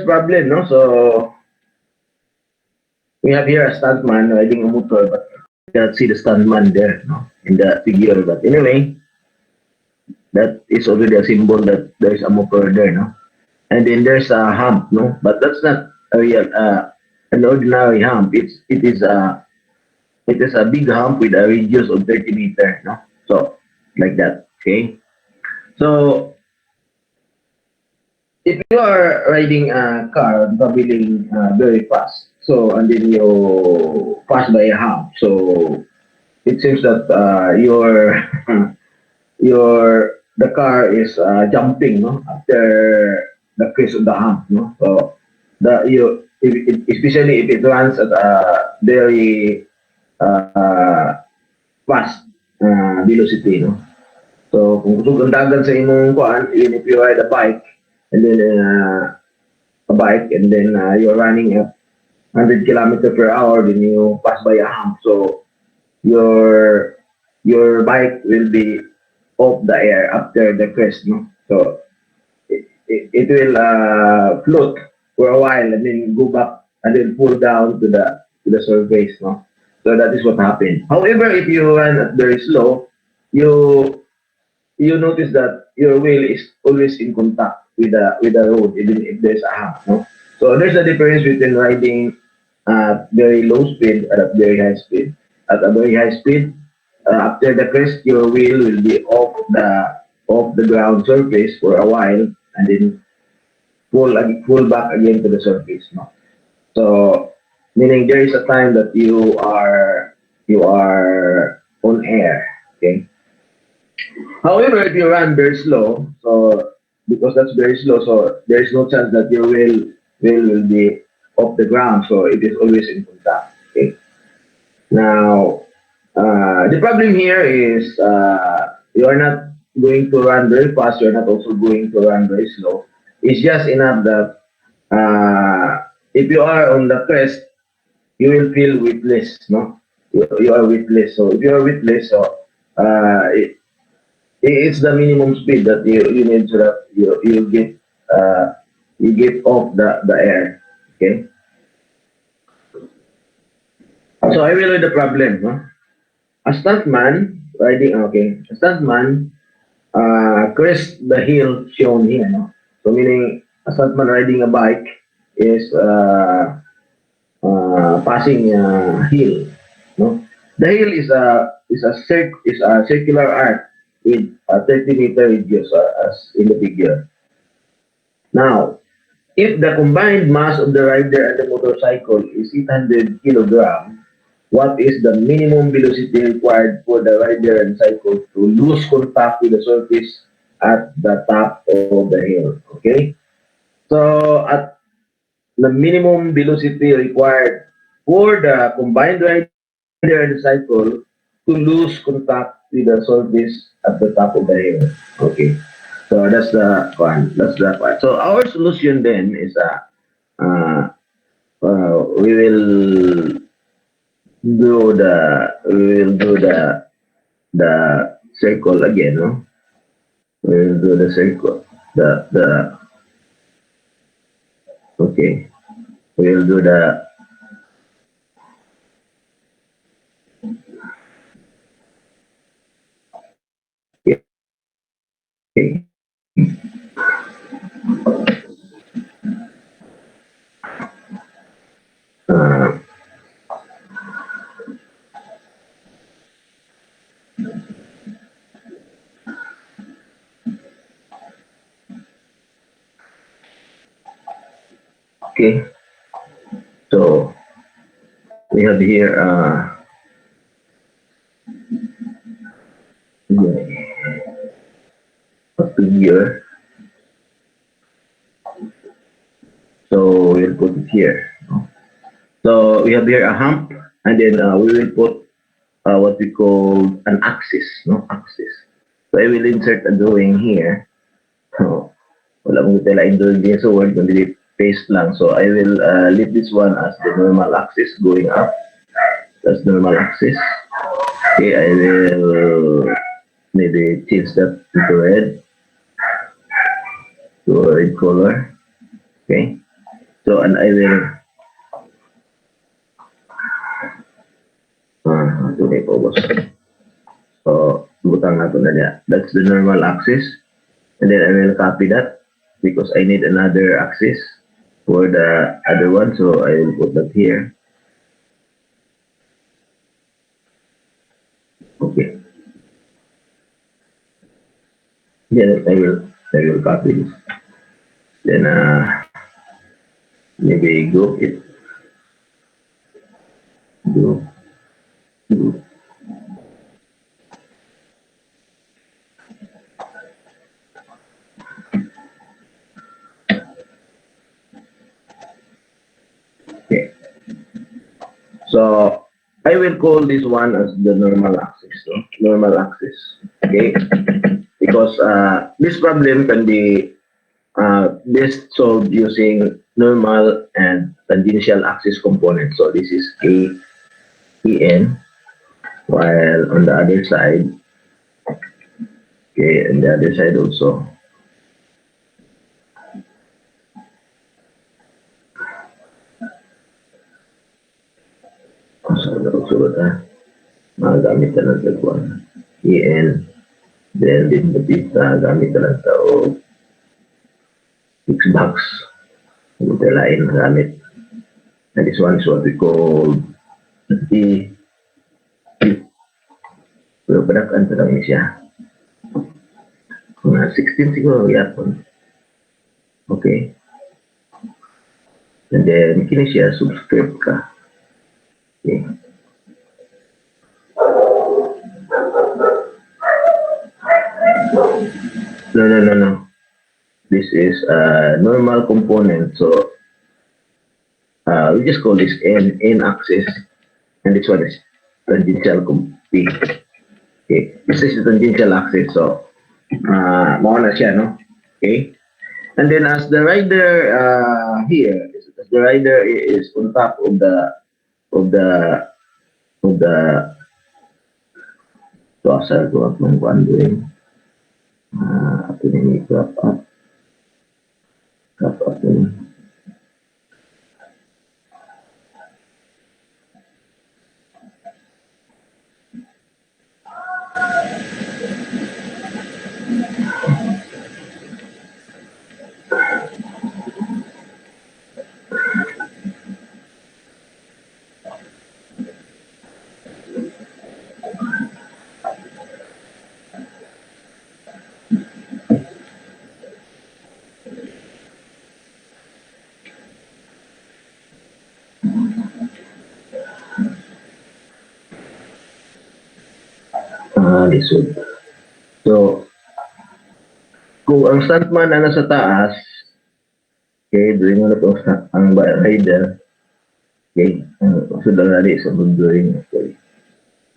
problem, no? So we have here a stuntman riding a motor, but you cannot see the stuntman there, no, in the figure. But anyway, that is already a symbol that there is a motor there, no? And then there's a hump, no? But that's not a real, an ordinary hump. It is a big hump with a radius of 30 meters, no? So like that, okay? So if you are riding a car traveling very fast, so and then you pass by a hump, so it seems that your the car is jumping, no, after the crest of the hump, no. So the you especially if it runs at a very uh, fast velocity, no. So kung kusog ang dagan sa imong kuan, even if you ride a bike and then you're running at 100 kilometer per hour, then you pass by a hump. So your your bike will be off the air after the crest, no? So it will float for a while and then go back and then pull down to the surface, no? So that is what happened. However, if you run at very slow, you you notice that your wheel is always in contact with the road, even if there's a hump, no? So there's a difference between riding at very low speed and at very high speed. At a very high speed, after the crest, your wheel will be off the ground surface for a while, and then pull back again to the surface, no? So meaning there is a time that you are on air, okay? However, if you run very slow, so because that's very slow, so there is no chance that your wheel will be off the ground, so it is always in contact. Okay. Now, the problem here is you are not going to run very fast. You are not also going to run very slow. It's just enough that if you are on the crest, you will feel weightless. No, you are weightless. So if you are weightless, so it's the minimum speed that you need so that you get off the air. Okay. So I will read the problem. No? A stuntman riding a stuntman crest the hill shown here. No? So meaning a stuntman riding a bike is passing a hill. No? The hill is a circular arc with a 30-meter radius as in the figure. Now, if the combined mass of the rider and the motorcycle is 800 kilograms, what is the minimum velocity required for the rider and cycle to lose contact with the surface at the top of the hill? Okay? So, at the minimum velocity required for the combined rider and the cycle to lose contact with the surface at the top of the hill. Okay. So that's the one. That's the one. So our solution then is we will do the circle again, no? We will do the circle. The okay. We will do the okay. Uh, okay. So we have here a figure. So we'll put it here. So we have here a hump, and then we will put what we call an axis, no axis. So I will insert a drawing here. So wala mong tila drawing din sa word, kundi paste lang. So I will leave this one as the normal axis going up. That's normal axis. Okay, I will maybe change that to red color. Okay. So, and I will, ito na po, boss. So, butang na ito na niya. That's the normal axis. And then I will copy that because I need another axis for the other one. So, I will put that here. Okay. Then I will copy this. Then maybe group it. Group. Okay. So I will call this one as the normal axis. No? Normal axis. Okay. Because this problem can be best solved using normal and tangential axis components. So this is En, while on the other side, okay, and the other side also. So sulat gamit na lang sa kuwan. En, then din mo pizza, gamit na lang sa six box. Ito lain gamit. And this one is what we call the pero padakan sa lang siya. Mga 16 siguro yapon. Okay. And then kini siya subscribe ka. Okay. No. This is a normal component. So we just call this N axis, and this one is tangential P. Okay, this is the tangential axis. So mao na siya, no? Okay, and then as the rider here, as the rider is on top of the so asal ko akong kuan doing ato ni crop up ni. Lisod. So, kung ang stuntman na nasa taas, okay, doon mo na po ang rider, okay, so dali sa doing, okay,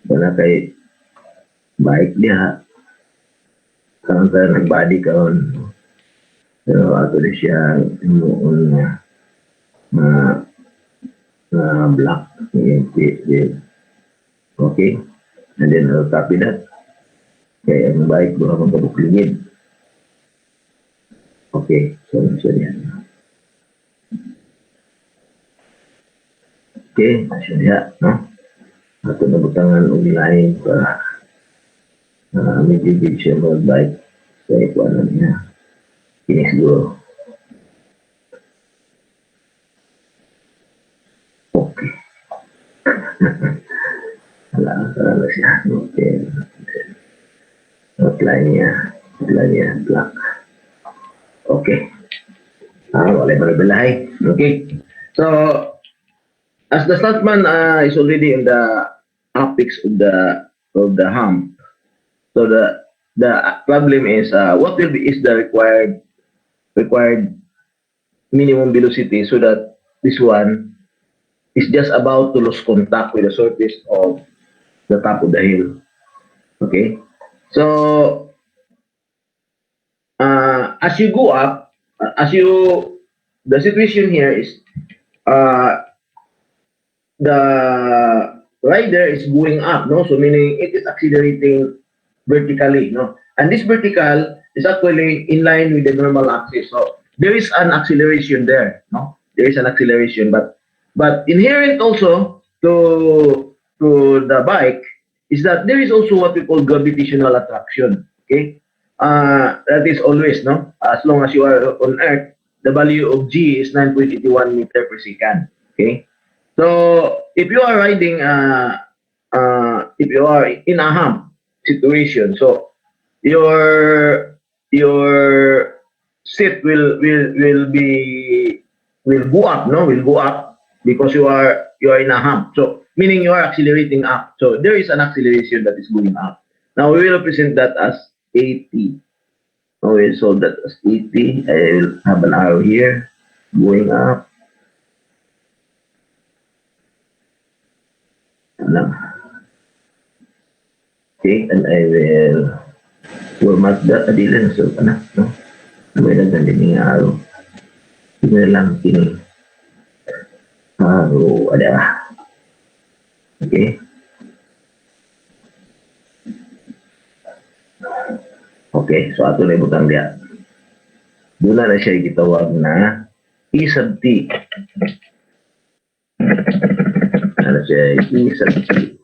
wala kay bike niya, karon ka nagbody karon, pero ato na siya imuon na black, okay, and then I'll copy that. Okay, ang bike doon akong kabukligid. Okay, so yan. Okay, asya no? Ato na butangan og line para medyo big siya mag-bike sa ikuanan niya. Kini siguro. Okay. Wala siya. Okay. Outline niya, black. Okay. Wala malabalahay. Okay. So, as the stuntman is already in the apex of the hump, so the problem is what will be is the required minimum velocity so that this one is just about to lose contact with the surface of the top of the hill. Okay, so as you go up, the situation here is the rider is going up, no? So meaning it is accelerating vertically, no? And this vertical is actually in line with the normal axis. So there is an acceleration there, no? there is an acceleration, but inherent also to the bike is that there is also what we call gravitational attraction. Okay, that is always, no. As long as you are on Earth, the value of G is 9.81 meter per second. Okay, so if you are riding, if you are in a hump situation, so your seat will go up, no, will go up because you are in a hump. So meaning you are accelerating up. So there is an acceleration that is going up. Now we will present that as AT. Okay, so that as AT. I will have an arrow here going up. Ano? Okay, and I will format the adilan. So, ano? No? May nagandang yung arrow. Ito lang ini. Arrow, ada. Okay. Okay, so ato na ibutang diya. Doon na siya gitawag na E sub T. Ano siya? E sub T.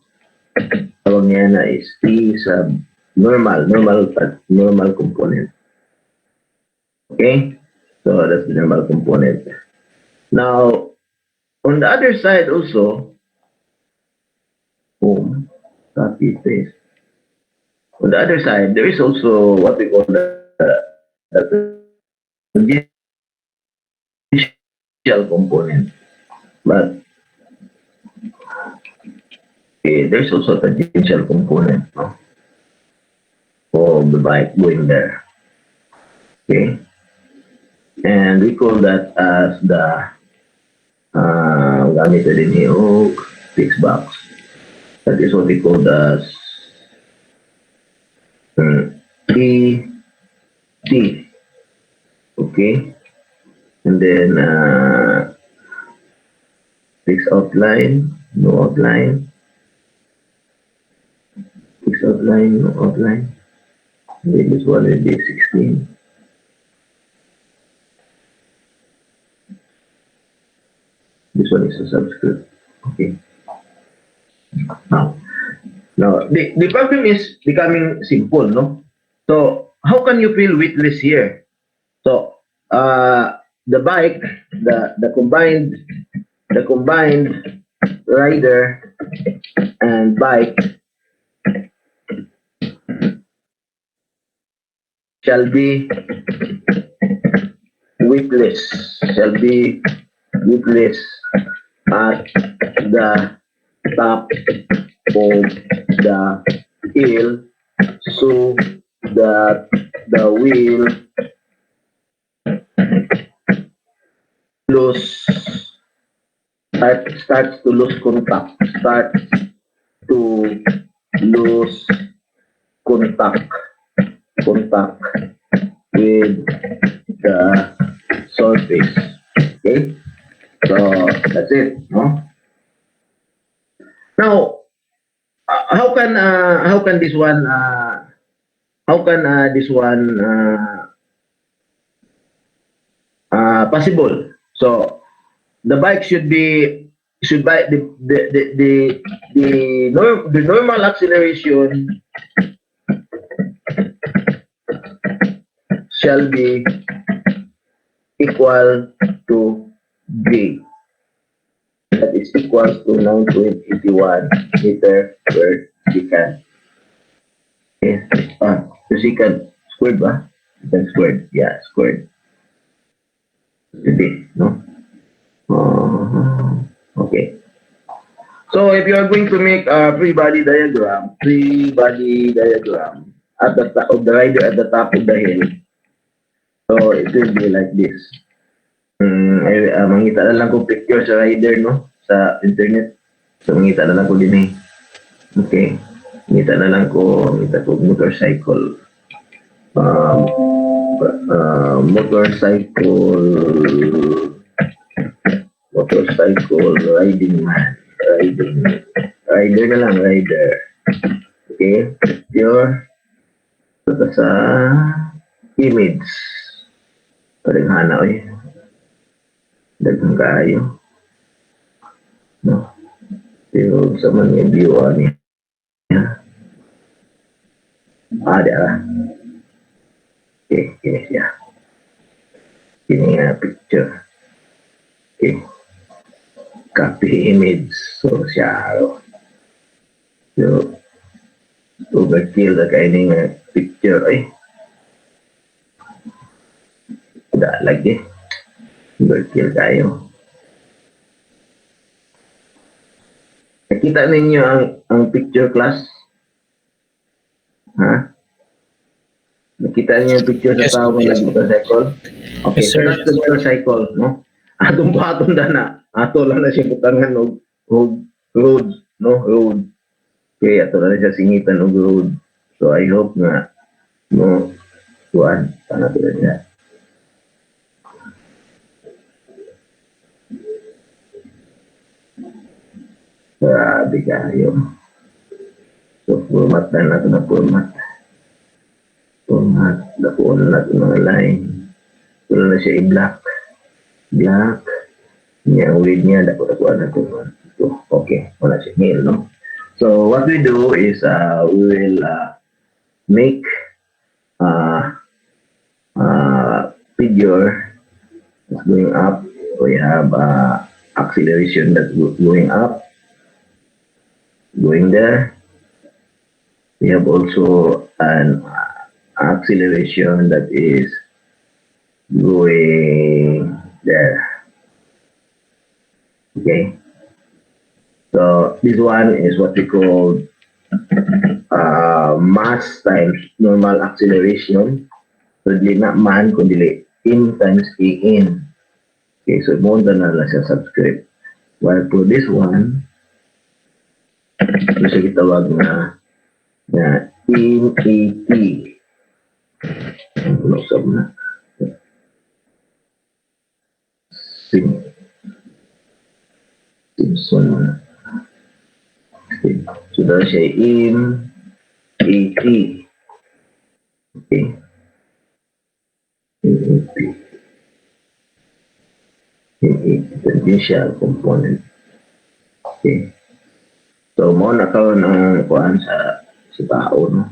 Tawag niya na is E sub normal component. Okay? So that's the normal component. Now, on the other side also, copy, paste. On the other side, there is also what we call the tangential component. But there's also a tangential component, no, of the bike going there. Okay? And we call that as the gamit na din yung fixed box. That is what we call the T. Okay? And then fixed outline, no outline. Fixed outline, no outline. And then this one will be 16. This one is a subscript. Okay. Now the problem is becoming simple, no? So how can you feel weightless here? So the bike, the combined rider and bike shall be weightless. Shall be weightless at the top of the hill, so that the wheel starts to lose contact. Contact with the surface. Okay, so that's it, no? Now, how can this one possible? So the bike should buy the normal acceleration shall be equal to V. That is equals to 9.81 meter per second. Okay. Per second squared ba? Second squared. Yeah, squared. Today, no? Okay. So if you are going to make a free body diagram at the top of the rider at the top of the hill, so it will be like this. Mangita na lang ko picture sa rider, no, sa internet. So mangita na lang ko din eh. Okay. Mangita na lang ko motorcycle. Motorcycle riding man. Rider na lang, rider. Okay. Picture. Ito sa image. Paring hana, daghang kaayo, no? Pero sa mga view niya, ada lah. Okay, kini siya. Kini nga picture. Okay. Copy image. So, siya. So, overkill na kayo ng picture. Ay, dalag eh. Overkill kayo. Nakita ninyo ang picture class? Ha? Nakita niyo yung picture sa tao ng motorcycle? Okay, Yes, sir. so that's the motorcycle, no? Atong patong na. Ato lang na siya butangan og road, no? Road. Okay, ato lang na siya singitan og road. So I hope nga, no, kuan, sana sila niya. Grabe kayo. So, format na natin na format. Format. Nakuha na natin mga line. Wala na siya i-black. Black. Niya, ang width niya, nakuha natin. Ito. Okay. Wala siya mail, no? So, what we do is, we will make figure that's going up. We have acceleration that's going up. Going there. We have also an acceleration that is going there. Okay. So this one is what we call mass times normal acceleration. So hindi na man, kundi in times A in. Okay, so monta na lang siya subscript. While for this one, ito siya kitawag na in AT. Ang punosab na. Simpson na. Okay. So dahil siya in AT. Okay. In AT. In AT. Tangential component. Okay. So, mo nakaw ng kuan sa tao, no?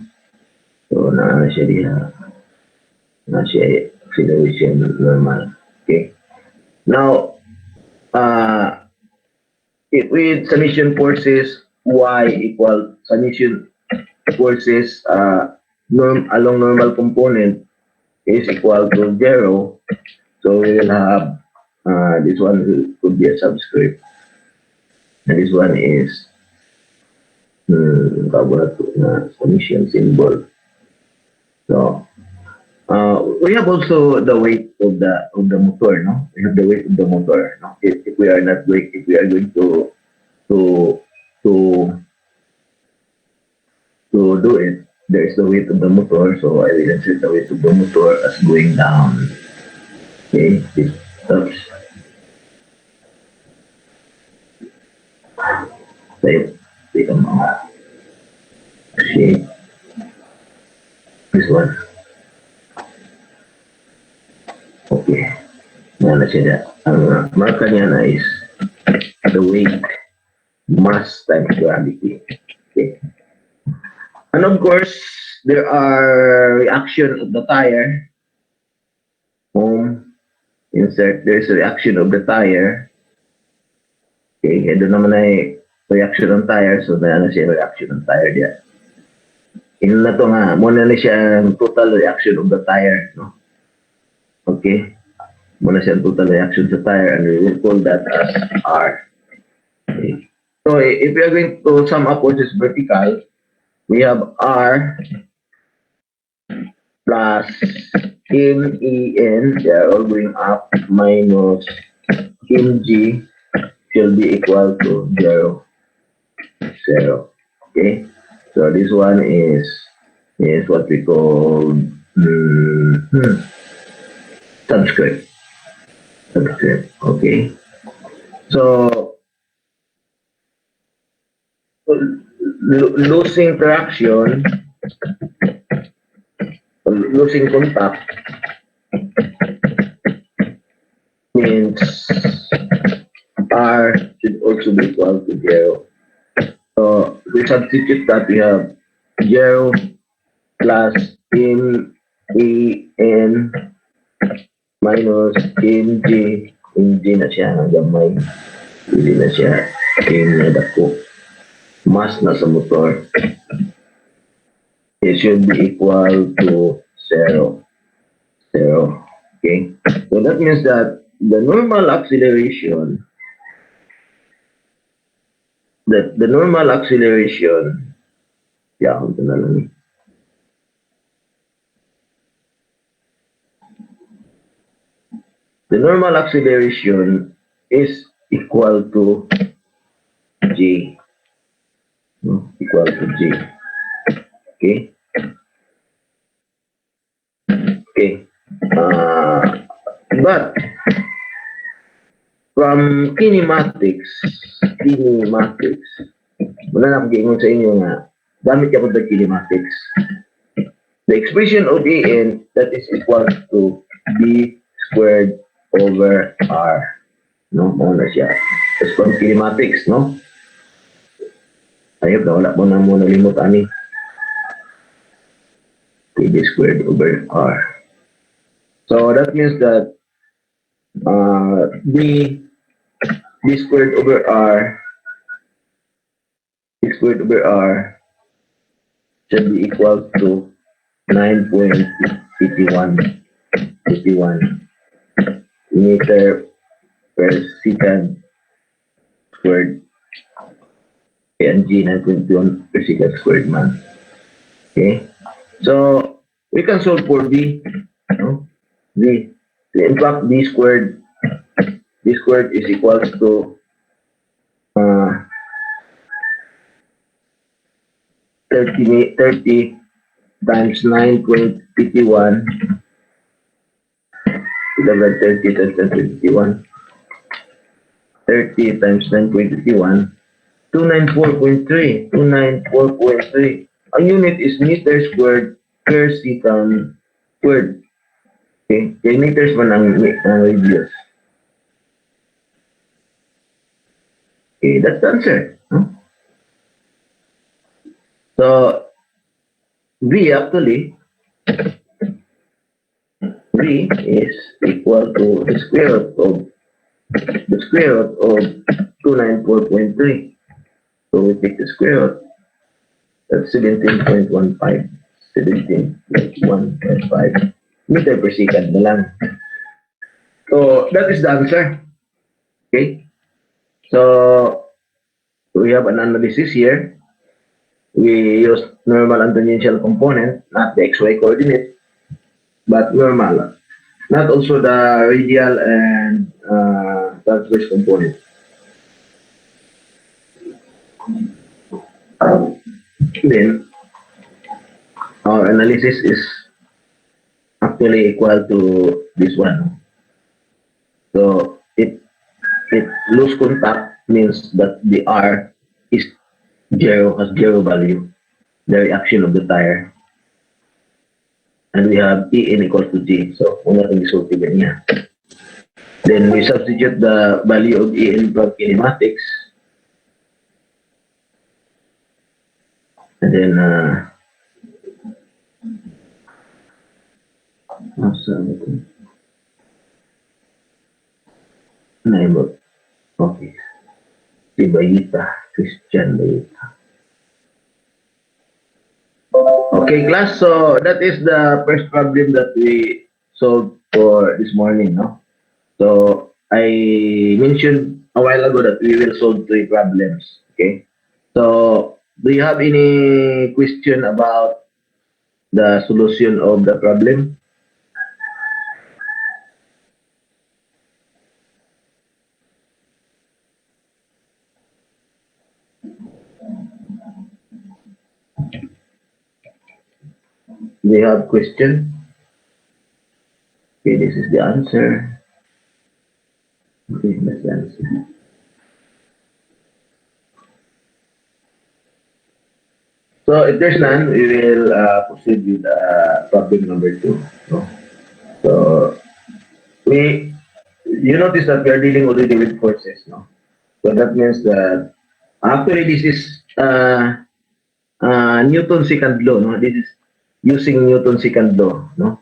So, na siya diha. Na siya acceleration normal. Okay? Now, if with summation forces, y equal summation forces along normal component is equal to 0. So, we will have this one could be a subscript. And this one is summation symbol. So we have also the weight of the motor, no? We have the weight of the motor, no? If we are not going, if we are going to do it, there is the weight of the motor. So I will insert the weight of the motor as going down. Okay, this stops. Save. Shape. This one. Okay. Yan na siya. Ang marka niya na is the weight, mass times gravity. Okay. And of course, there are reaction of the tire. Insert. There's a reaction of the tire. Okay. Ito naman ay reaction ng tire. So, na siya reaction ng tire diyan. Ino na to nga, muna na siya ang total reaction of the tire, no? Okay? Muna siya ang total reaction sa tire and we will call that as R. Okay. So, if we are going to sum up forces vertical, we have R plus ME/N, they are all going up, minus MG shall be equal to 0. 0. Okay? So this one is what we call subscript. Subscript. Okay. So losing traction, losing contact means means R should also be equal to 0. So we substitute that, we have 0 plus in en minus in G na siya hanggang may hindi na siya in na dako mas na sa motor. It should be equal to 0. Okay, so that means that the normal acceleration yeah, ito na lang. The normal acceleration is equal to G. Equal to G. Okay. Okay. But from kinematics, wala na akong giingon sa inyo nga, gamit ako ng kinematics. The expression of En, that is equal to B squared over R. No? Muna siya. That's from kinematics, no? Ayop na, wala mo na muna limot, ani. B squared over R. So that means that B squared over R should be equal to 9.81 meter per second squared, and G 9.21 per second squared man. Okay, so we can solve for B. No? B. In fact, B squared is equals to 30 times 9.51 30 times 9.51 30 times 9.51 294.3 Ang unit is meter squared per second squared. Okay, kaya meters man ang radius. Okay, that's the answer. Huh? So V actually, V is equal to the square root of 294.3. So we take the square root, that's 17.15 meter per second na lang. So that is the answer. Okay, so we have an analysis here. We use normal and tangential component, not the xy coordinate, but normal, not also the radial and transverse component. Then our analysis is actually equal to this one. So it lose contact means that the R is zero, has zero value, the reaction of the tire. And we have En equals to G. So una itong isulti ganyan. Then we substitute the value of En from kinematics. And then okay. Si Bayita, Christian Bayita. Okay, class. So that is the first problem that we solved for this morning, no? So I mentioned a while ago that we will solve 3 problems. Okay. So do you have any question about the solution of the problem? Do you have question? Okay, this is the answer. Okay, that's the answer. So if there's none, we will proceed with problem number 2. No? So we you notice that we are dealing already with forces, no? So that means that actually this is Newton's second law, no? This is using Newton's second law, no?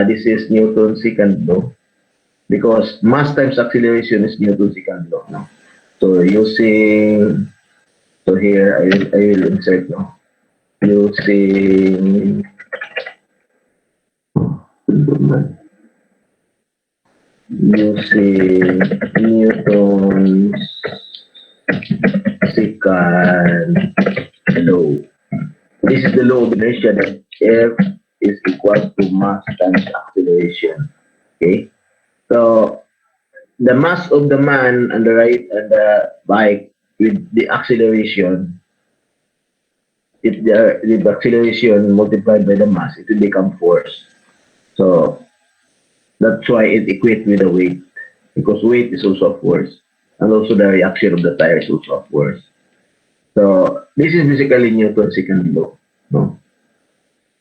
This is Newton's second law because mass times acceleration is Newton's second law, no? So using, so here I will insert, no? Using using Newton's second law. This is the law of inertia that F is equal to mass times acceleration. Okay, so the mass of the man on the right and the bike with the acceleration, if the acceleration multiplied by the mass, it will become force. So that's why it equates with the weight, because weight is also a force, and also the reaction of the tire is also a force. So this is basically Newton's second law, no?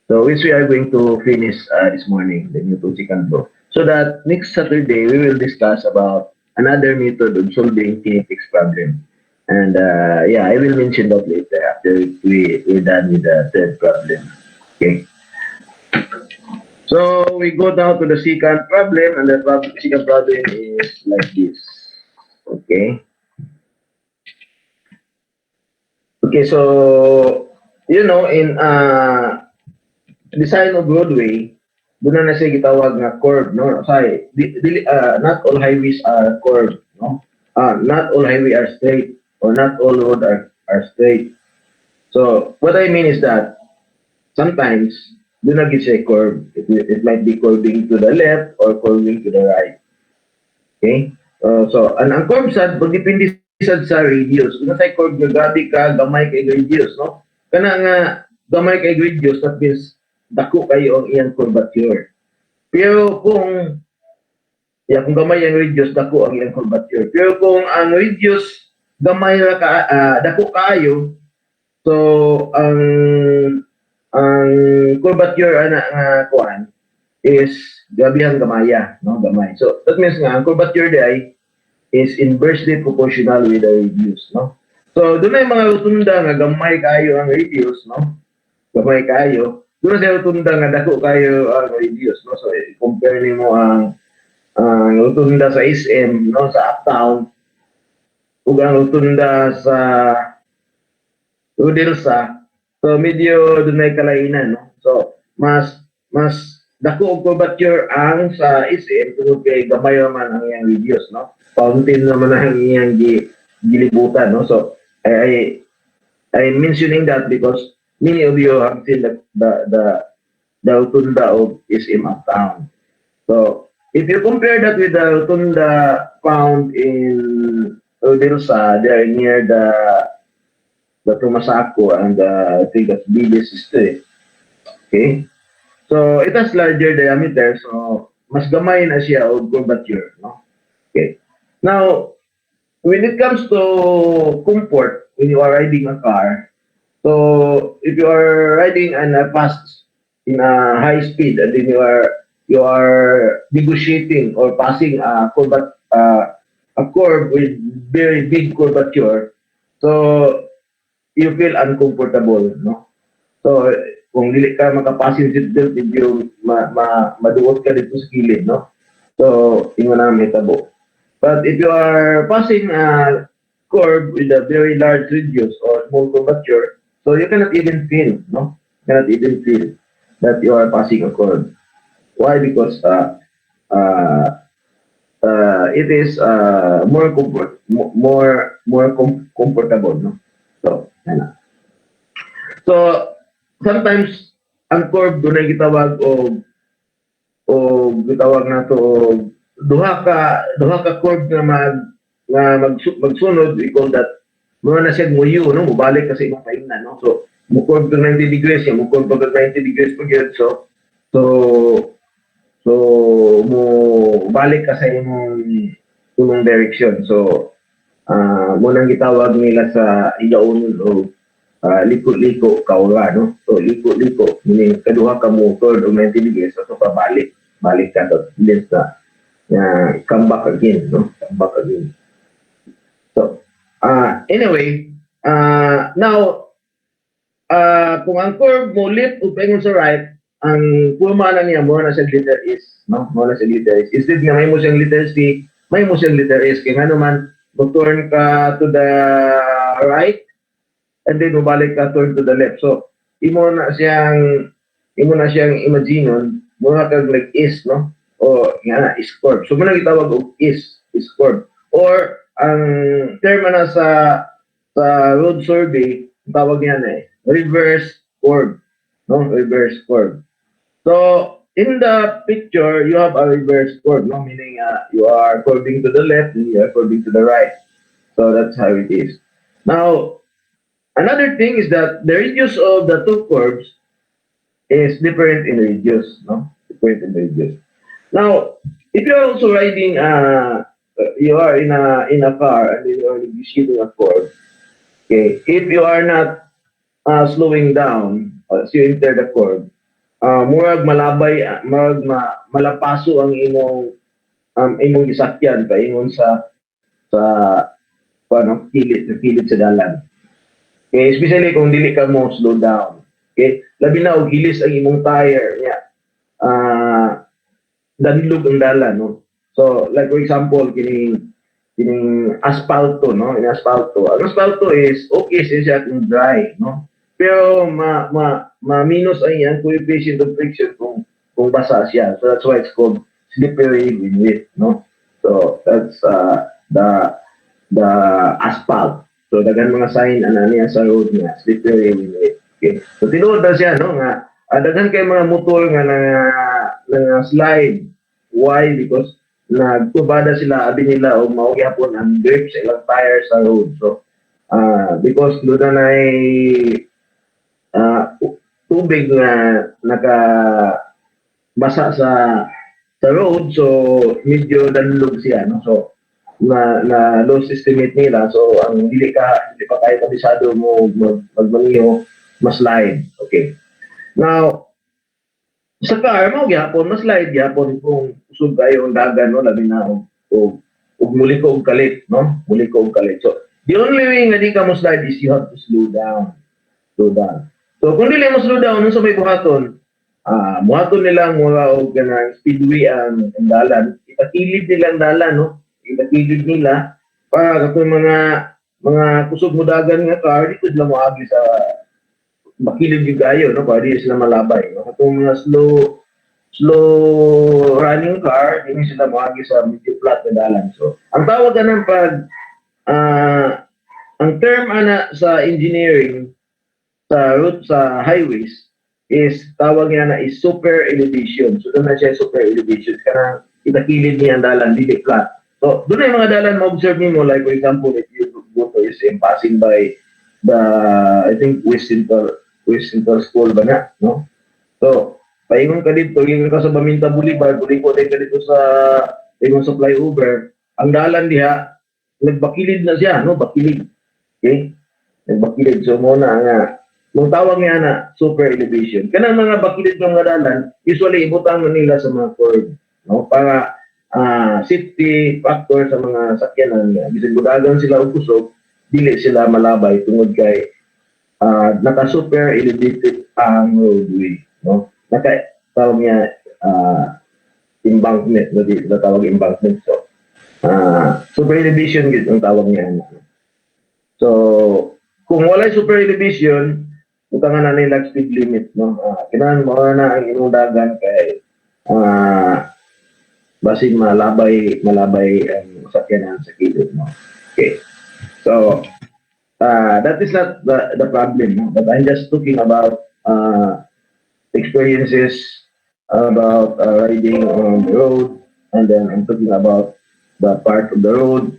So which we are going to finish this morning, the Newton's second law. So that next Saturday we will discuss about another method of solving kinetics problem. And yeah, I will mention that later after we're done with the third problem. Okay. So we go down to the second problem, and the second problem is like this. Okay. Okay, so you know in design of roadway, doon na siya gitawag nga curve, no? Sorry, not all highways are curved, no? Not all highway are straight, or not all road are straight. So what I mean is that sometimes do not get a curve. It might be curving to the left or curving to the right. Okay? So, ang curve sad, magdepende sad sa radius. Kung sa curve nga gabi ka, gamay kay radius, no? Kana nga, gamay kay radius, that means dako kayo ang iyang curvature. Pero kung gamay ang radius, dako ang iyang curvature. Pero kung ang radius, gamay na dako kayo, so, ang curvature nga kuan is gabihang gamaya, no? Gamay. So that means nga ang curvature day is inversely proportional with the radius, no? So doon ay mga rotunda nga gamay kayo ang radius, no? Gamay kayo. Doon sa rotunda nga dako kayo ang radius, no? So compare nimo ang rotunda sa SM, no, sa uptown ug ang rotunda sa Udelsa. So medyo doon ay kalainan, no? So mas dako og curvature ang sa SM tungod kay gamay naman ang iyang radius, no? Fountain naman ang iyang gilibutan, no? So I'm mentioning that because many of you have seen the rotunda of SM uptown. So if you compare that with the rotunda found in Udelsa, they're near the Tumasaco and I think that's BDS Street. Okay? So it has larger diameter, so mas gamay na siya o curvature, no? Okay. Now, when it comes to comfort, when you are riding a car, so if you are riding in a high speed, and then you are negotiating or passing a curve with very big curvature, so you feel uncomfortable, no? So kung dili ka makapasin dito, medyo maduot ka dito sa gilid, no? So, ingon na mahitabo. But if you are passing a curve with a very large radius or small curvature, so you cannot even feel, no? You cannot even feel that you are passing a curve. Why? Because it is more comfortable, no? So, ano. So, sometimes ang curve doon ay gitawag o gitawag na to duha ka curve nga magsunod, we call that muna na siya muyo, no? Mubalik kasi imong paingnan, no? So mo curve to 90 degrees, mo curve to 90 degrees pa gyud. So mo balik ka sa imong direction. So mo nang gitawag nila sa igaunon o liko-liko kaula, no? So liko-liko meaning kaduha ka mo turn og 90 degrees so pabalik ka to lens come back again, no? Come back again. So, anyway, now, kung ang curve mo left o paingon sa right, ang pulma na niya, mo na siyang letter S, no? Mo na siyang letter S. Instead nga, may mo siyang letter C, may mo siyang letter S. Kaya nga naman, mag-turn ka to the right, and then mabalik ka turn to the left. So, imo na siyang imaginon, muna kag like is, no? O nga na, is curve. So, muna gitawag og is curve. Or, ang term na sa road survey, tawag niya na reverse curve, no? Reverse curve. So, in the picture, you have a reverse curve, no? Meaning, you are curving to the left and you are curving to the right. So, that's how it is. Now, another thing is that the radius of the two curves is different in radius, no? Different in radius. Now, if you are also riding, you are in a car and you are receiving a curve. Okay, if you are not slowing down as you enter the curve, murag malabay, malapaso ang imong gisakyan paingon sa kilid sa dalan. Okay, especially kung dili ka mo slow down. Okay, labi na og hilis ang imong tire niya. Danlog ang dalan, no? So, like for example, kining asfalto, no? In asfalto. Ang asfalto is okay siya kung dry, no? Pero ma-minus ang yan coefficient of friction kung basa siya. So that's why it's called slippery when wet, no? So that's the asphalt. So dagan mga sign niya sa road niya, slippery when wet. Okay. So tinuod na siya, no, nga daghan kay mga motor nga na slide. Why? Because nagtubada sila, abi nila o mao gyapon ang grip sa ilang tires sa road. So because doon na tubig na nakabasa sa road, so medyo danlog siya, no? So na loss estimate nila, so ang hindi pa kayo kabisado mo magmaniho, mas slide. Okay, now sa car mo gyapon mas slide gyapon kung usog kayo ang dagan, no, labi na og muli ko og kalit, no, muli ko og kalit. So the only way nga di ka mo slide is you have to slow down. So kung dili mo slow down sa may buhaton, buhaton nila mga og kanang speedway ang dalan, itakilid nila ang dalan, no? Itakilid nila para kung mga kusog mo dagan nga car dito sila moagi sa bakilid yung gayo, no? Para di sila malabay, no? Kung mga slow running car, hindi sila moagi sa medyo flat na dalan. So ang tawag ganun pag ang term sa engineering sa route sa highways is tawag niya na is super elevation. So doon na siya super elevation. Karang itakilid niya ang dalan, dili flat. So doon na yung mga dalan ma-observe mo, like for example, if you go to SM, passing by the, I think, West Central School ba na, no? So, paingon ka dito, ingon ka sa Baminta Boulevard, buliko din ka dito sa flyover, ang dalan diha, nagbakilid na siya, no? Bakilid. Okay? Nagbakilid. So, muna nga, mong tawag niya na super elevation. Kanang mga bakilid ng mga dalan, usually ibutang nila sa mga curve, no? Para safety factor sa mga sakyanan. Bisag budagan sila og kusog, dili sila malabay tungod kay naka-super elevated ang roadway, no? Tawag niya embankment, no? Di tawag embankment. So, super elevation gid ang tawag niya. So, kung wala super elevation, utangan na nila speed limit, no? Kailangan mo na ang imong dagan kay basig malabay ang sakyanan sa kilid, no? Okay. So, that is not the problem, no? But I'm just talking about experiences about riding on the road, and then I'm talking about the part of the road,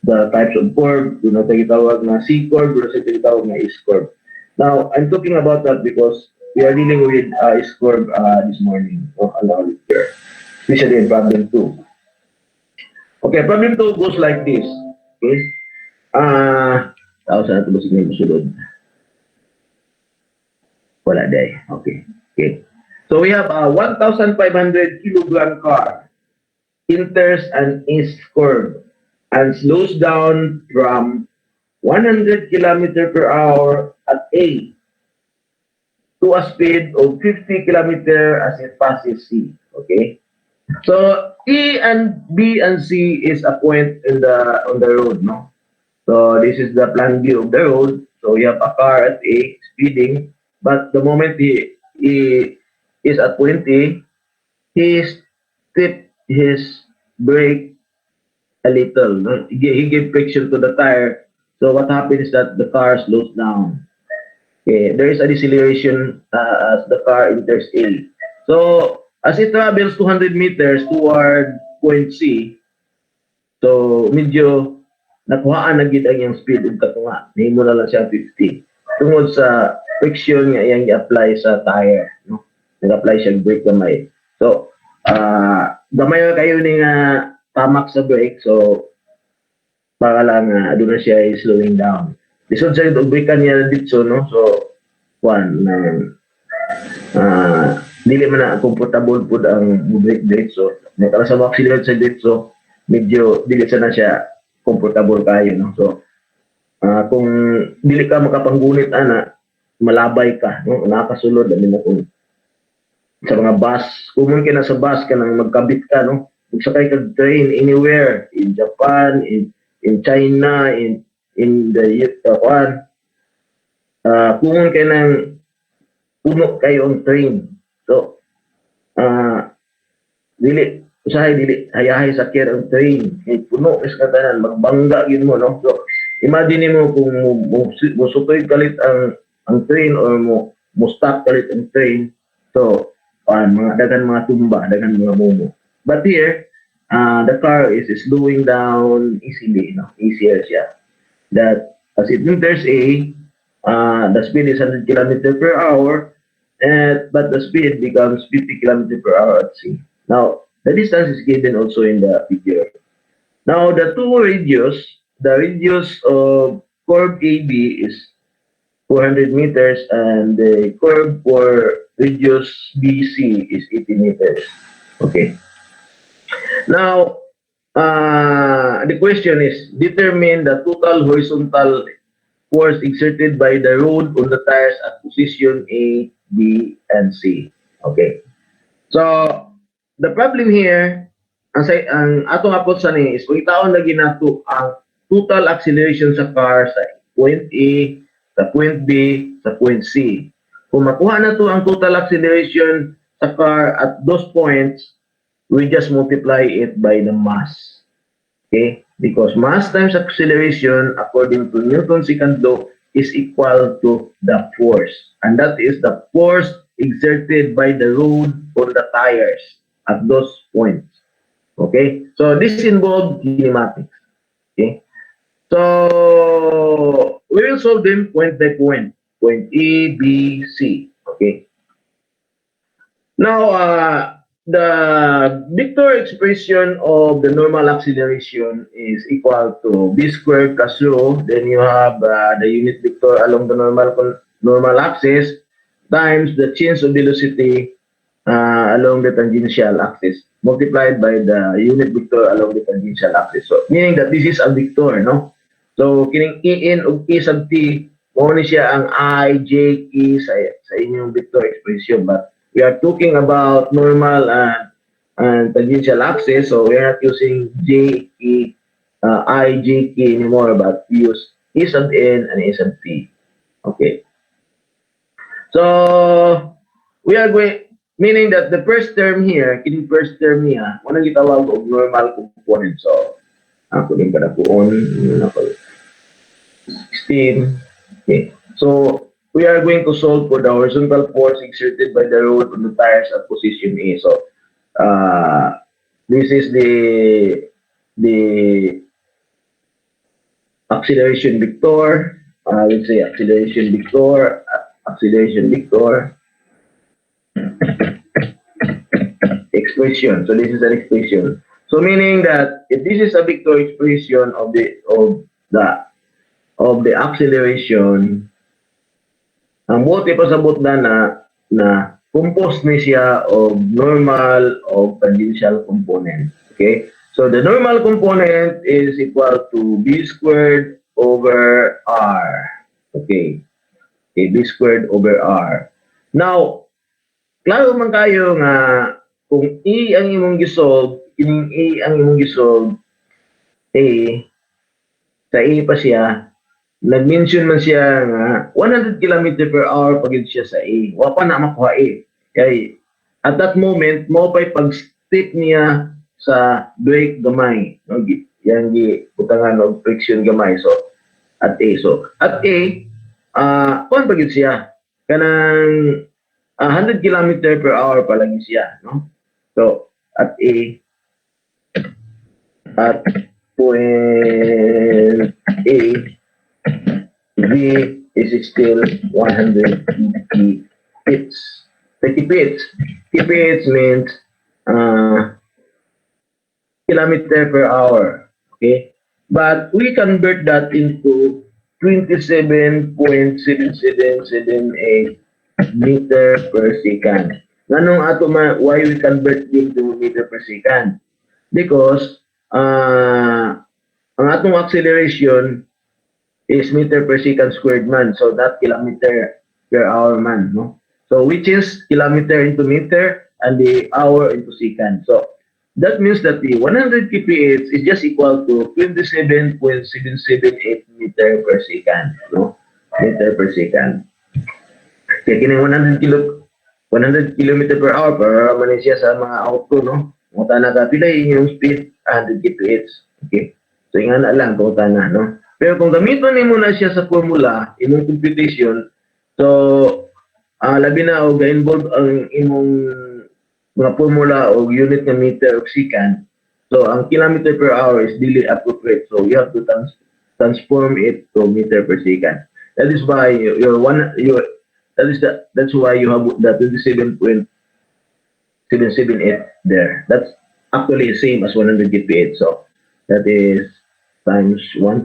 the types of curve, yung tinatawag na C curve, yung tinatawag na S curve. Now, I'm talking about that because we are dealing with S curve this morning, no? Along here, especially in problem 2. Okay, problem 2 goes like this. Okay, saan ito ba siya susunod? Wala day. Okay. So we have a 1,500 kilogram car. enters an S curve and slows down from 100 kilometer per hour at A to a speed of 50 kilometer as it passes C. Okay? So E and B and C is a point in the on the road, no? So this is the plan view of the road. So you have a car at A speeding, but the moment he is at point A, he stepped his brake a little. No? He gave friction to the tire. So what happens is that the car slows down. Okay, there is a deceleration as the car enters A. So as it travels 200 meters toward point C, so medyo nakuhaan na gid ang iyang speed ug katunga. Nahimo na lang siya 50. Tungod sa friction nga iyang i-apply sa tire, no? Nag-apply siya brake gamay. So, gamay kayo ni nga tamak sa brake, so para lang doon na siya slowing down. Lisod sa ito, brake niya dito, no? So, one, dili man na comfortable po ang brake diretso. Kala sa accelerate sa diretso, medyo dili sa na siya comfortable kayo, no? So, kung dili ka makapanggunit ana, malabay ka, no? Nakasulod dali na kung sa mga bus, kung na sa bus ka nang magkabit ka, no? Magsakay ka train anywhere in Japan, in China, in the kung kayo nang puno kayo ang train. So, dili hayahay sakyan ang train. Puno is katanan, magbangga yun mo, no? So, imagine mo kung musutoy kalit ang train or mo stop kalit ang train. So, mga dagan mga tumba, dagan mga mumo. But here, the car is slowing down easily, no? Easier siya. That as it enters A, the speed is 100 km per hour, but the speed becomes 50 km per hour at C. Now, the distance is given also in the figure. Now, the radius of curve AB is 400 meters and the curve for radius BC is 80 meters. Okay. Now, the question is, determine the total horizontal force exerted by the road on the tires at position A, B, and C. Okay. So, the problem here, ang atong apot sa ni is, kung itaon lagi nato ang total acceleration sa car sa point A, sa point B, sa point C. Kung makuha na to ang total acceleration sa car at those points, we just multiply it by the mass. Okay? Because mass times acceleration, according to Newton's second law, is equal to the force. And that is the force exerted by the road on the tires at those points. Okay? So, this involves kinematics. Okay? So, we will solve them point by point. Point A, B, C. Okay? Now, the vector expression of the normal acceleration is equal to b squared plus rho. Then you have the unit vector along the normal axis times the change of velocity along the tangential axis multiplied by the unit vector along the tangential axis. So, meaning that this is a vector, no? So, kining in o k sub t, mo ni siya ang I, J, K sa inyong vector expression. But we are talking about normal and tangential axis, so we are not using J, K, I, J, K anymore, but we use E sub N and E sub T. Okay. So, we are going, meaning that the first term here, in first term niya, mo nang gitawag og normal component. So, ako din kada puon, 16. Okay. So, we are going to solve for the horizontal force exerted by the road on the tires at position A. So, this is the acceleration vector. Let's say acceleration vector, expression. So, this is an expression. So, meaning that if this is a vector expression of the acceleration, ang buot ipasabot na composed ni siya of normal of tangential component. Okay? So the normal component is equal to B squared over R. Okay? Okay, B squared over R. Now, klaro man kayo nga kung E ang imong gisolve, kining A ang imong gisolve, A, sa A pa siya, nag-mention man siya nga 100 kilometer per hour pagid siya sa A. Wa pa na makuha A. Kay at that moment mo pa'y pag-step niya sa brake gamay. No? Yan gi butangan og friction gamay. So at A. So at A, kuan pagid siya. Kanang 100 kilometer per hour pa lang siya. No? So at A, at point A, V is still 150 feet. 30 feet. 50 feet means kilometer per hour. Okay? But we convert that into 27.7778 meter per second. Nanong ato why we convert into meter per second? Because ang atong acceleration is meter per second squared man. So that kilometer per hour man. No? So which is kilometer into meter and the hour into second. So that means that the 100 kph is just equal to 27.778 meter per second. No? Meter per second. Kaya kining 100 kilometer per hour para man siya sa mga auto, no? Kung na ka, pila yung speed, 100 kph. Okay? So, yung na lang, kung na, no? Pero kung gamiton mo na siya sa formula, imong computation, so, labi na o ga-involve ang imong mga formula o unit na meter o second. So, ang kilometer per hour is really appropriate. So, you have to transform it to meter per second. That is why that's why you have the 27.778 there. That's actually the same as 100 kph. So that is times 1,000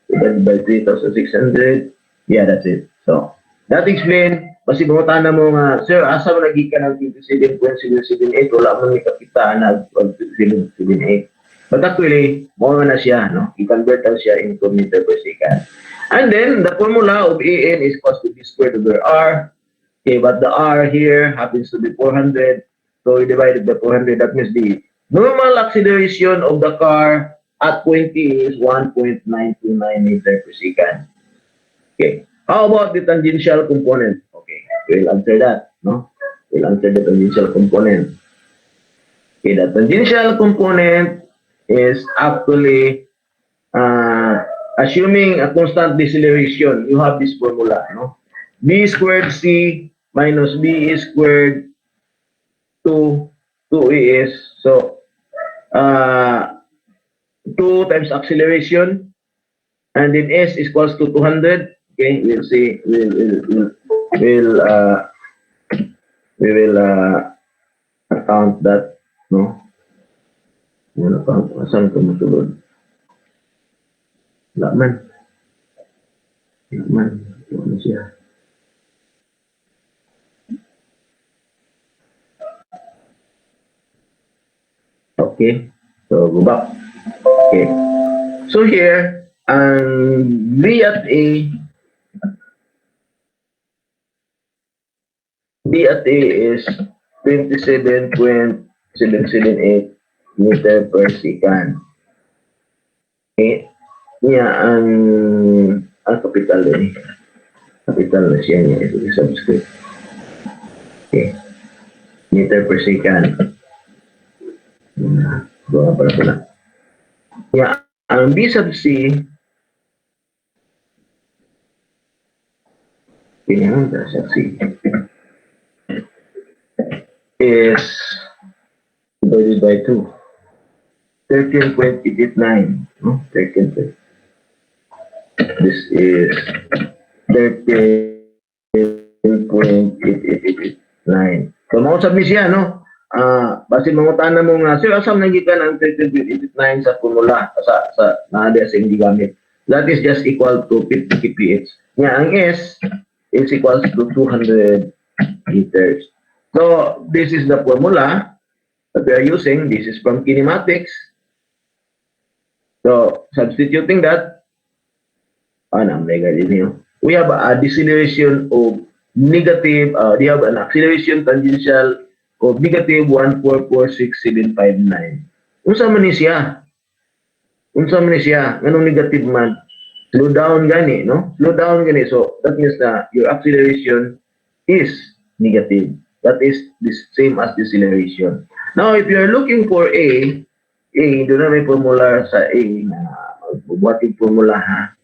divided by 3,600. Yeah, that's it. So that explain. Kasi bungutan na mo nga, sir, asa mo nagika ng 27.778? Wala mo may kapitaan na 27.78. But actually, more na siya, no? I-convert lang siya into meter per second. And then, the formula of AN is equal to B squared over R. Okay, but the R here happens to be 400. So, we divided by 400. That means the normal acceleration of the car at point T is 1.929 meter per second. Okay. How about the tangential component? Okay, we'll answer that, no? We'll answer the tangential component. Okay, the tangential component is actually assuming a constant deceleration. You have this formula, no? B squared C minus B squared 2 is, so 2 times acceleration, and then S is equals to 200. Okay, we'll see. We will account that, no? We'll account. Saan ito masulod? Laman. Ano siya? Okay. So, go back. Okay. So, here, B at A is 27.778 meter per second. Okay. Niya ang capital din. Capital na siya niya. Ito yung subscript. Okay. Meter per second. Bawa pala pala. Yeah, ang B sub C sub C is divided by 2. 13.889. No? 13. This is 13.8889. So, mausap ni siya, no? Basi mangutan na mo nga, sir, asam nagikan ang 13.89 sa formula sa naadi sa hindi gamit. That is just equal to 50 kph. Nga, ang S is equals to 200 meters. So, this is the formula. that we are using. This is from kinematics. So substituting that, we have a deceleration of negative, we have an acceleration tangential of negative 1446759. Unsa man ni siya? Unsa man ni siya? Nganong negative man? Slow down gani, no? Slow down gani. So that means na your acceleration is negative. That is the same as deceleration. Now, if you're looking for A, doon na may formula sa A na bubuhat yung formula ha.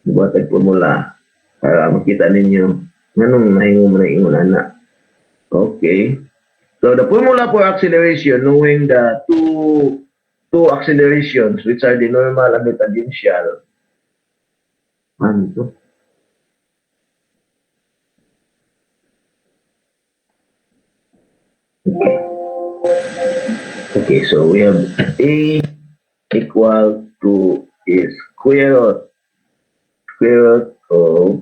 Bubuhat yung formula para makita ninyo nganong nahingo mo na ingon ana. Okay. So the formula for acceleration, knowing the two accelerations which are the normal and the tangential. Ano ito? Okay, so we have A equal to is square root of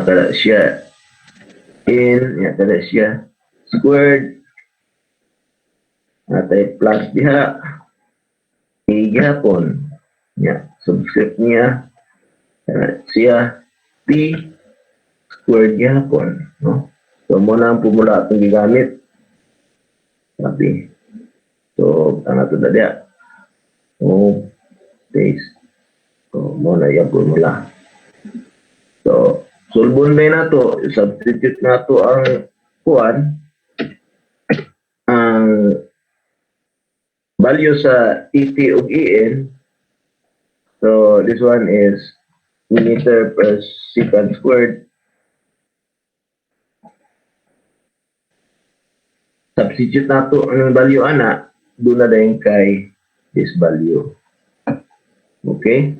kada siya kada siya squared natay plus diha A gihapon subscript niya kada siya P squared gihapon, no? So muna ang pumula atong gigamit sabi so ang ato na diya base so muna yung formula. So sulbon na nato, substitute nato ang kuan ang value sa ET ug EN. So this one is meter per second squared. Substitute nato ang value ana, doon na dayon kay this value. Okay?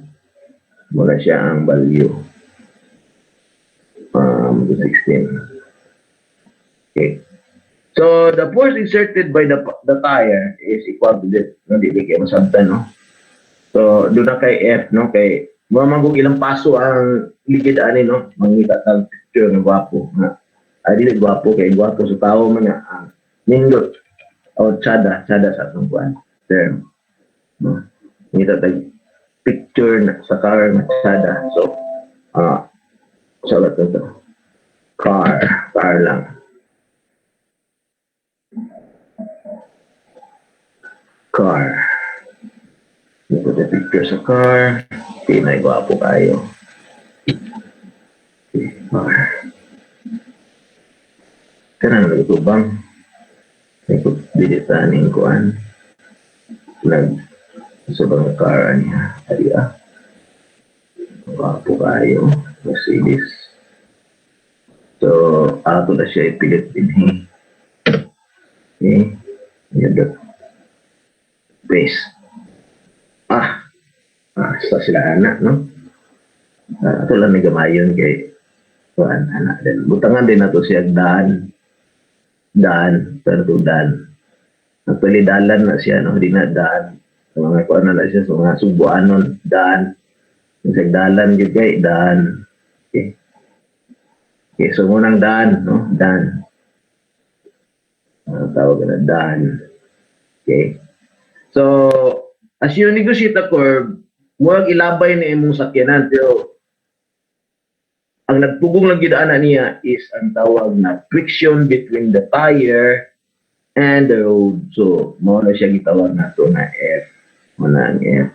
Mula siya ang value. 16. Okay. So the force exerted by the tire is equal to this. No, di kay masabtan, no? So doon na kay F, no? Kay mamagong ilang paso ang ligid ani, no? Mangita tang picture ng gwapo, na. Ay dili gwapo kay gwapo sa tao man nga ang nindot o tsada sa atong kuan term, no? Mangita tag picture na sa car na tsada. So salat ito. Car lang. Car. Ito the picture sa car. Okay, may gwapo kayo. Okay, car. Kanang nagtubang. May diditanin kuan. Sobrang car niya. Tadi gwapo kayo. Mercedes. So, ato na siya ipilit din. Okay. Yan base. Sa sila anak, no? Ato lang may gamayon kay kuan anak din. Butangan din nato siya daan, pero daan. Actually, dalan na siya, no? Hindi na daan. Sa mga kuan na siya, sa mga subuanon, daan. Sa dalan, yun kay daan. Okay. Okay, so munang daan, no? Daan. Tawag na daan. Okay. So, as you negotiate the curve, huwag ilabay na imong sakyanan. Pero, ang nagtugong lang gidaanan niya is ang tawag na friction between the tire and the road. So, muna siya gitawag na ito na F. Muna ang F.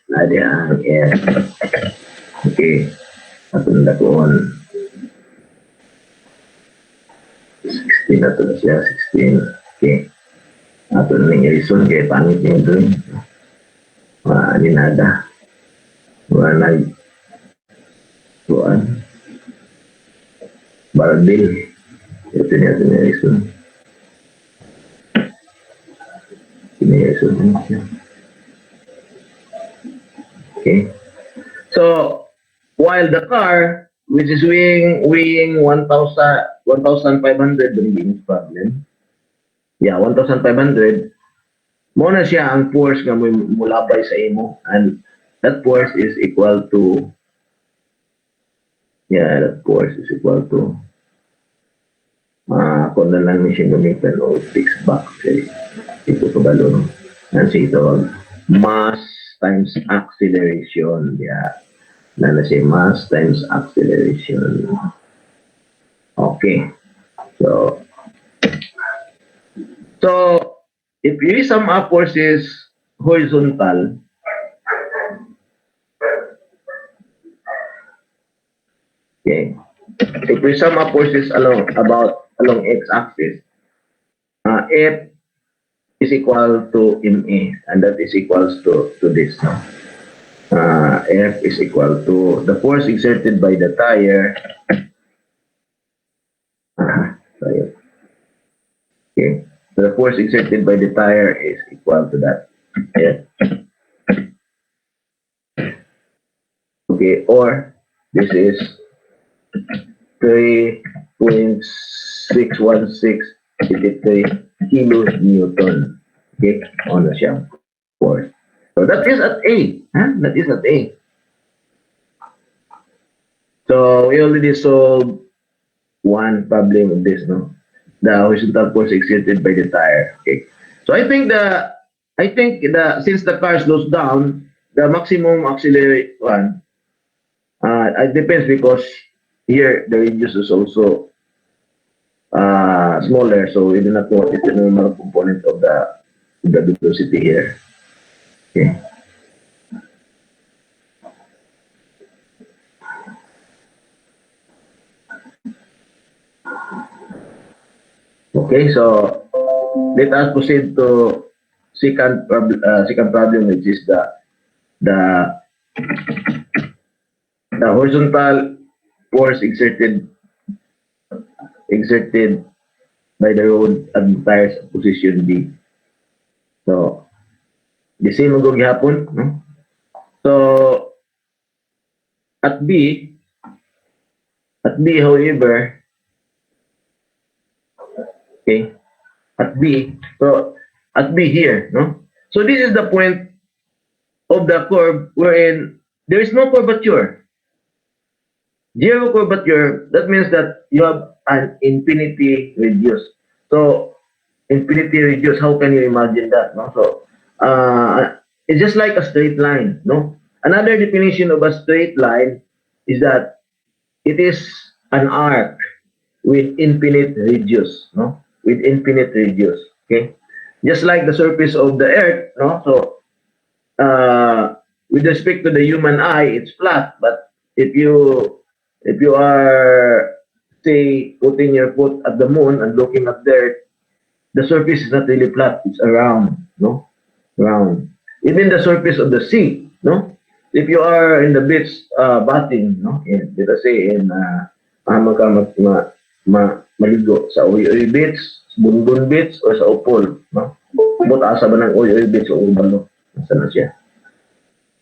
Nadi ang F. Okay. Atong dakuan. 16 na ito siya. 16. Okay. Ato na yung reason kaya pangit yung doon. Aninada. Wala kuan. Bardil. Ito niya ito yung reason. Ito yung reason niya. Okay. So, while the car, which is weighing 1,500, bringing problem. Yeah, 1,500. Muna siya ang force nga mulabay sa imo, and that force is equal to Yeah, that force is equal to kung na lang siya gamitan o fixed back ito kabalo, no? Kasi ito, mass times acceleration. Yeah. Na siya, mass times acceleration. Okay. So, if you sum up forces horizontal, okay, if we sum up forces along x-axis, F is equal to MA, and that is equals to this. No? F is equal to the force exerted by the tire. Tire. Okay, so the force exerted by the tire is equal to that. Yeah. Okay, or this is 3.616 kilonewton. Okay, on the siyang force. So that is at A. Huh? That is at A. So we already solved one problem of this, no? The horizontal force exerted by the tire. Okay. So I think since the car slows down, the maximum accelerate one, it depends because here the radius is also smaller, so we do not know what is the normal component of the velocity here. Okay. Okay, so let us proceed to second problem, which is the horizontal force exerted by the road at the tires at position B. So the same ang gihapon, no? So at B, however, okay, at B, so at B here, no? So this is the point of the curve wherein there is no curvature. Zero curvature, that means that you have an infinity radius. So infinity radius, how can you imagine that? No? So it's just like a straight line. No. Another definition of a straight line is that it is an arc with infinite radius. No, with infinite radius. Okay, just like the surface of the Earth. No, so with respect to the human eye, it's flat. But if you are say putting your foot at the moon and looking at the Earth, the surface is not really flat, it's a round, no? Round. Even the surface of the sea, no? If you are in the beach bathing, no? Let us say in maligo sa Uy Beach, Bunbun Beach, or sa Upol, no? Kumot asa ba ng Uy Beach o Ubalo? Nasa na siya?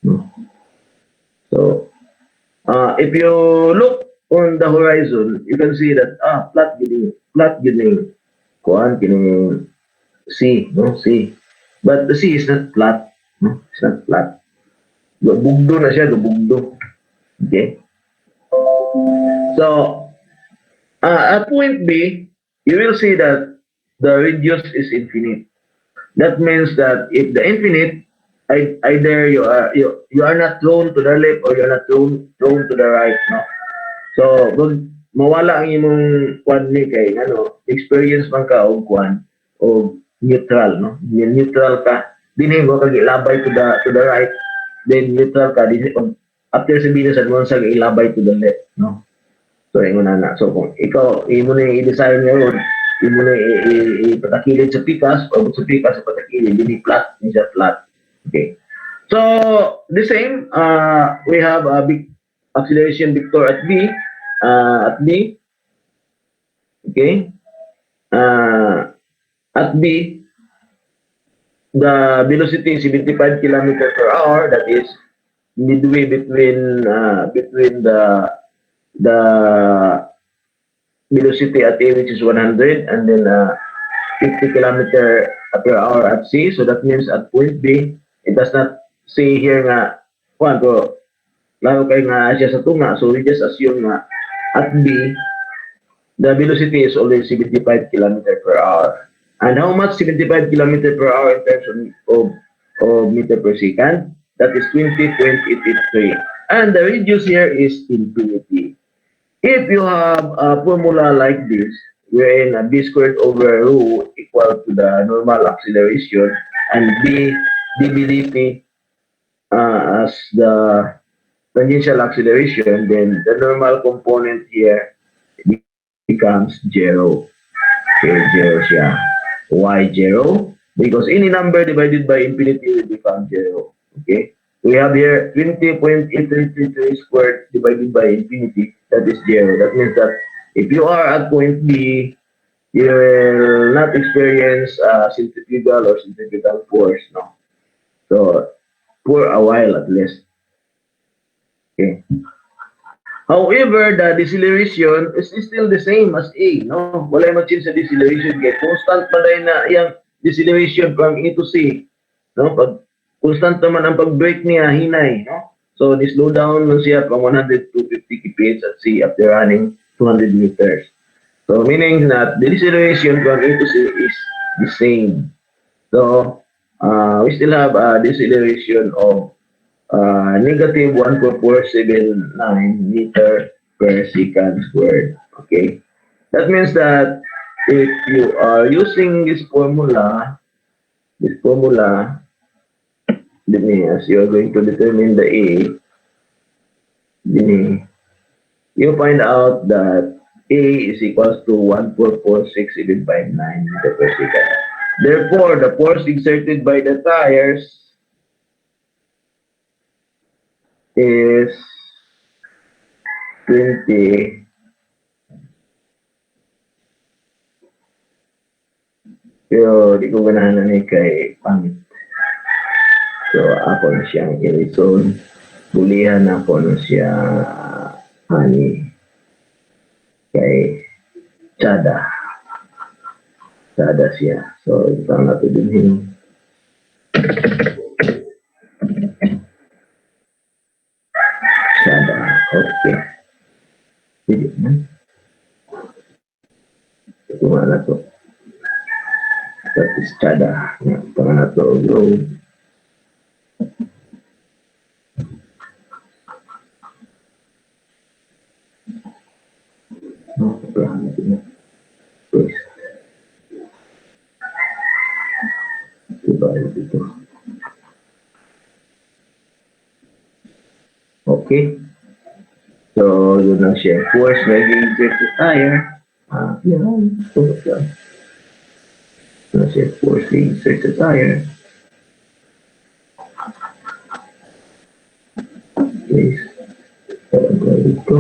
No? So, if you look on the horizon, you can see that flat giving kuan kining sea, no? Sea. But the sea is not flat, no? It's not flat. Gabugdo na siya, gabugdo. Okay? So, at point B, you will see that the radius is infinite. That means that if the infinite, either you are not thrown to the left or you are not thrown to the right, no? So, mawala ang imong kwan ni kay experience man ka og kwan o neutral, no? Neutral ka, dinhi mo kag ilabay to the right, then neutral ka dinhi after sabihin sa mo sa ilabay to the left, no? So ingon na. So kung ikaw imo na i-design ngayon, imo na ipatakilid sa pikas o sa pikas sa patakilid, dinhi flat, ni siya flat. Okay. So the same, we have a big acceleration vector at B. Okay. At B, the velocity is 75 kilometers per hour. That is midway between the velocity at A, which is 100, and then 50 kilometer per hour at C. So that means at point B, it does not say here nga, lalo kay nga siya sa tunga. So we just assume nga At B, the velocity is always 75 kilometer per hour. And how much 75 kilometer per hour in terms of meter per second? That is 20.883. And the radius here is infinity. If you have a formula like this, wherein b squared over rho equal to the normal acceleration and b dB as the tangential acceleration, then the normal component here becomes zero. Okay, zero siya. Why zero? Because any number divided by infinity will become zero. Okay? We have here 20.833 squared divided by infinity. That is zero. That means that if you are at point B, you will not experience centrifugal or centrifugal force. No. So, for a while at least. Okay. However, the deceleration is still the same as A, no? Wala yung change sa deceleration kaya constant pa rin na yung deceleration from A to C, no? Pag constant naman ang pag-break niya, hinay, no? So, slow down lang siya from 100 to 50 kph at C after running 200 meters. So, meaning that the deceleration from A to C is the same. So, we still have a deceleration of negative 1.479 meter per second squared. Okay, that means that if you are using this formula, as you are going to determine the A, you find out that A is equals to 1.44659 meter per second. Therefore, the force exerted by the tires is 20 pero di ko ganahan na kay pangit. So, ako na siyang i-resolve. Bulihan ako na siya ani kay Chada. Chada siya. So, ito ang natudunhin. Chada. Okay. Sige na. Ito nga na to. That is Chada. Ito nga na to. Globe. Okay. So, yun lang siya. Force nag-exert sa tire. Yan. Tulog lang. Yun lang siya. Force nag-exert sa tire. Please. Parang ko dito.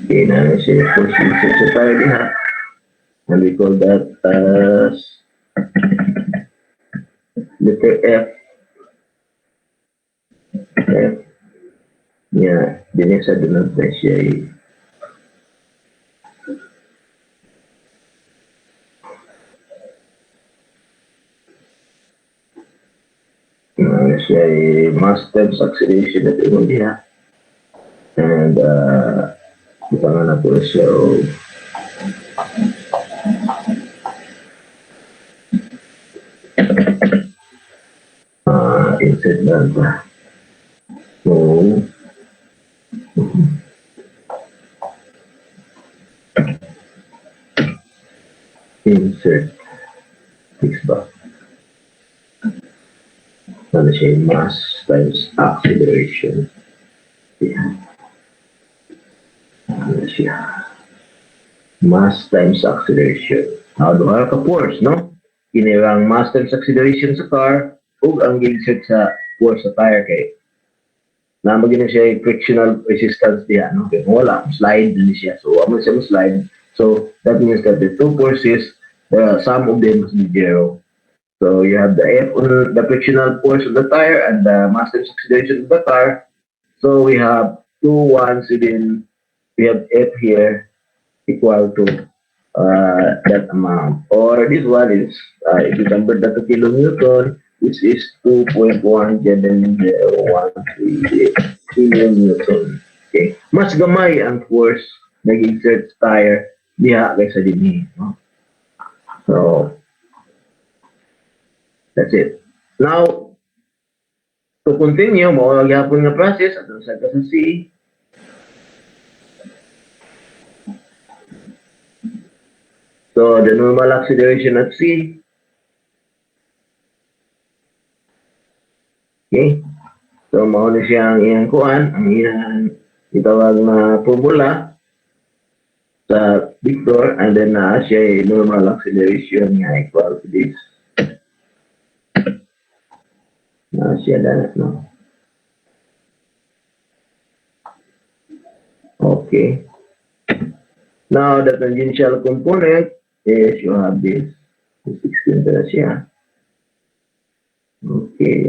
Okay, na siya. Force nag-exert sa tire diha. And we call that as letter F. F. Yeah, dinesa doon na siya siya mass times acceleration at imo diha. And kita nga na po siya insert lang ba. So, insert fix ba. Ano siya mass times acceleration. Yeah. Ano siya? Mass times acceleration. Now, duha ka force, no? Kinirang mass times acceleration sa car ug ang gi-exert sa force sa tire kay namagin na siya frictional resistance diya, no? Kaya wala, slide din siya. So, amo siya slide. So, that means that the two forces, the sum of them must be zero. So, you have the F on the frictional force of the tire and the mass times acceleration of the car. So, we have 2, 1, so then we have F here equal to that amount. Or this one is, if you convert that to kilonewton, This is 2.170138 kilonewton. Okay. Mas gamay ang force nag-exert tire diha kaysa dinhi, no? So, that's it. Now, to continue, mao gyapon nga process atong sa C. So, the normal acceleration at C. Okay? So, mao na siya ang iyang kuan, ang iyang itawag na formula sa vector, and then siya normal acceleration nga equal to this. Siya na, no? Okay. Now, the tangential component is you have this. 16 na siya. Okay,